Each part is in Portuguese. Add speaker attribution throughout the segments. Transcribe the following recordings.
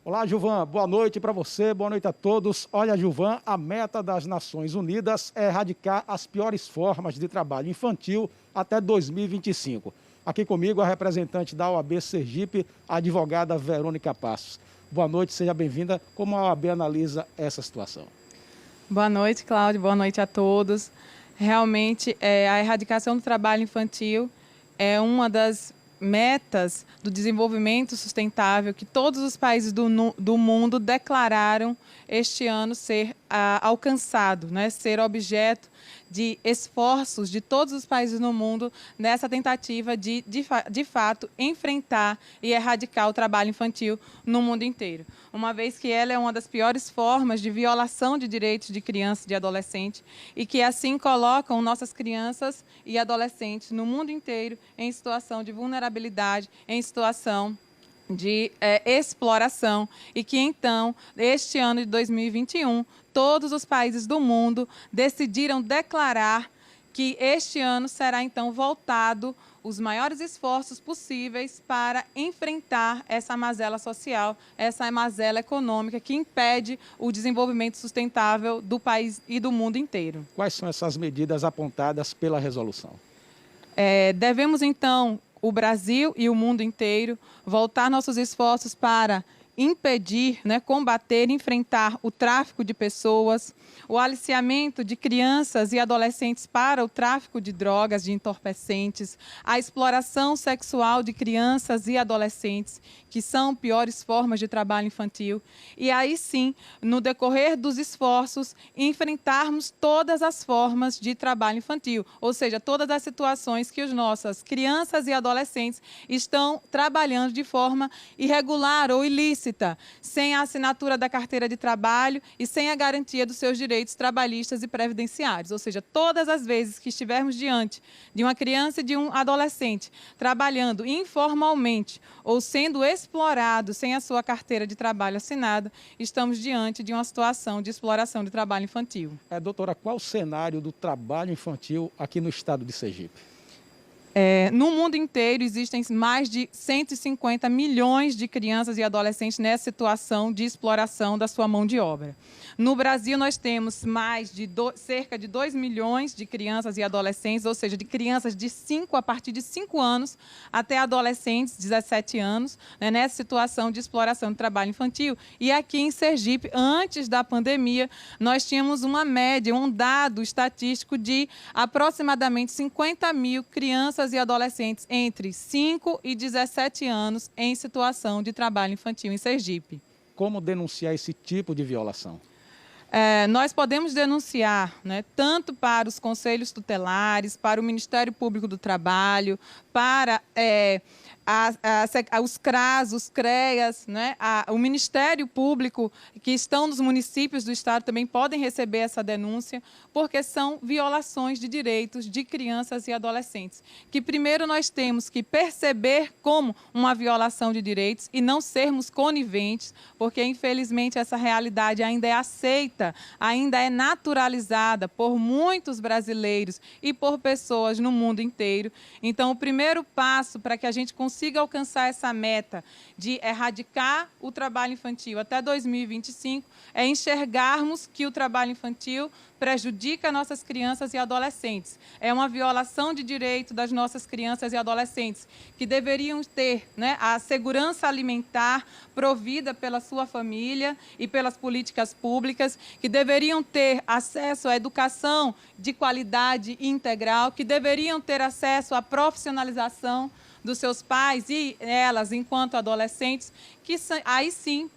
Speaker 1: Olá, Gilvan. Boa noite para você, boa noite a todos. Olha, Gilvan, a meta das Nações Unidas é erradicar as piores formas de trabalho infantil até 2025. Aqui comigo a representante da OAB Sergipe, a advogada Verônica Passos. Boa noite, seja bem-vinda. Como a OAB analisa essa situação?
Speaker 2: Boa noite, Cláudio. Boa noite a todos. Realmente, a erradicação do trabalho infantil é uma das metas do desenvolvimento sustentável que todos os países do mundo declararam este ano ser alcançado, né? Ser objeto de esforços de todos os países no mundo nessa tentativa de fato, enfrentar e erradicar o trabalho infantil no mundo inteiro. Uma vez que ela é uma das piores formas de violação de direitos de criança e de adolescente e que assim colocam nossas crianças e adolescentes no mundo inteiro em situação de vulnerabilidade, em situação de exploração e que então, este ano de 2021, todos os países do mundo decidiram declarar que este ano será então voltado os maiores esforços possíveis para enfrentar essa mazela social, essa mazela econômica que impede o desenvolvimento sustentável do país e do mundo inteiro.
Speaker 1: Quais são essas medidas apontadas pela resolução?
Speaker 2: Devemos então, o Brasil e o mundo inteiro, voltar nossos esforços para impedir, combater, enfrentar o tráfico de pessoas, o aliciamento de crianças e adolescentes para o tráfico de drogas, de entorpecentes, a exploração sexual de crianças e adolescentes, que são piores formas de trabalho infantil. E aí sim, no decorrer dos esforços, enfrentarmos todas as formas de trabalho infantil, ou seja, todas as situações que as nossas crianças e adolescentes estão trabalhando de forma irregular ou ilícita, sem a assinatura da carteira de trabalho e sem a garantia dos seus direitos trabalhistas e previdenciários. Ou seja, todas as vezes que estivermos diante de uma criança e de um adolescente trabalhando informalmente ou sendo explorado sem a sua carteira de trabalho assinada, estamos diante de uma situação de exploração de trabalho infantil.
Speaker 1: Doutora, qual o cenário do trabalho infantil aqui no estado de Sergipe?
Speaker 2: No mundo inteiro existem mais de 150 milhões de crianças e adolescentes nessa situação de exploração da sua mão de obra. No Brasil, nós temos cerca de 2 milhões de crianças e adolescentes, ou seja, de crianças a partir de 5 anos até adolescentes, 17 anos, nessa situação de exploração de trabalho infantil. E aqui em Sergipe, antes da pandemia, nós tínhamos uma média, um dado estatístico de aproximadamente 50 mil crianças e adolescentes entre 5 e 17 anos em situação de trabalho infantil em Sergipe.
Speaker 1: Como denunciar esse tipo de violação?
Speaker 2: Nós podemos denunciar, tanto para os conselhos tutelares, para o Ministério Público do Trabalho, para os CRAS, os CREAS, o Ministério Público, que estão nos municípios do estado, também podem receber essa denúncia, porque são violações de direitos de crianças e adolescentes, que primeiro nós temos que perceber como uma violação de direitos e não sermos coniventes, porque infelizmente essa realidade ainda é aceita, ainda é naturalizada por muitos brasileiros e por pessoas no mundo inteiro. Então, o primeiro passo para que a gente consiga alcançar essa meta de erradicar o trabalho infantil até 2025 é enxergarmos que o trabalho infantil prejudica nossas crianças e adolescentes. É uma violação de direito das nossas crianças e adolescentes, que deveriam ter a segurança alimentar provida pela sua família e pelas políticas públicas, que deveriam ter acesso à educação de qualidade integral, que deveriam ter acesso à profissionalização dos seus pais e elas, enquanto adolescentes, que aí sim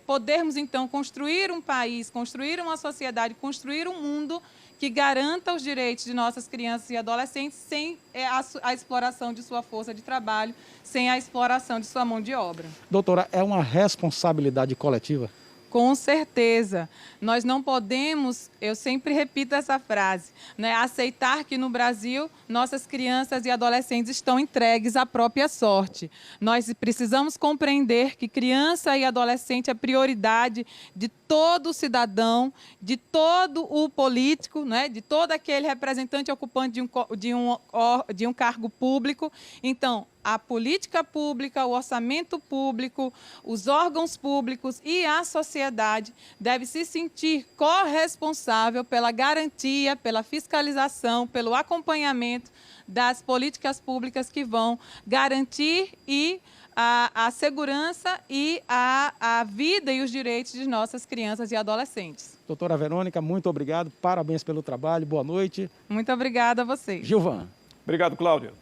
Speaker 2: podermos então construir um país, construir uma sociedade, construir um mundo que garanta os direitos de nossas crianças e adolescentes sem a exploração de sua força de trabalho, sem a exploração de sua mão de obra.
Speaker 1: Doutora, é uma responsabilidade coletiva?
Speaker 2: Com certeza. Nós não podemos, eu sempre repito essa frase, aceitar que no Brasil nossas crianças e adolescentes estão entregues à própria sorte. Nós precisamos compreender que criança e adolescente é prioridade de todo cidadão, de todo o político, de todo aquele representante ocupante de um cargo público. Então, a política pública, o orçamento público, os órgãos públicos e a sociedade deve se sentir corresponsável pela garantia, pela fiscalização, pelo acompanhamento das políticas públicas que vão garantir a segurança e a vida e os direitos de nossas crianças e adolescentes.
Speaker 1: Doutora Verônica, muito obrigado, parabéns pelo trabalho, boa noite.
Speaker 2: Muito obrigada a vocês.
Speaker 1: Gilvan.
Speaker 3: Obrigado, Cláudia.